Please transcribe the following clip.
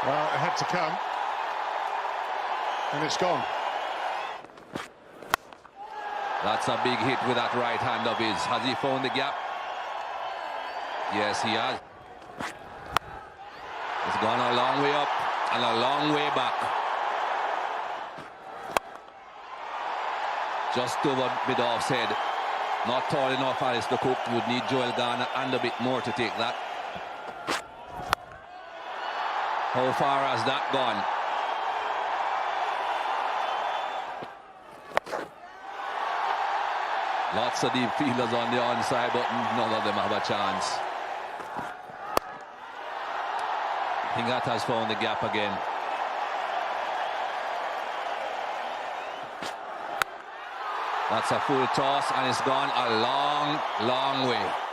Well, it had to come. And it's gone. That's a big hit with that right hand of his. Has he found the gap? Yes, he has. It's gone a long way up and a long way back. Just over mid offside. Not tall enough, Alice the Cook. Would need Joel Garner and a bit more to take that. How far has that gone? Lots of deep fielders on the onside, but none of them have a chance. Hingat has found the gap again. That's a full toss, and it's gone a long, long way.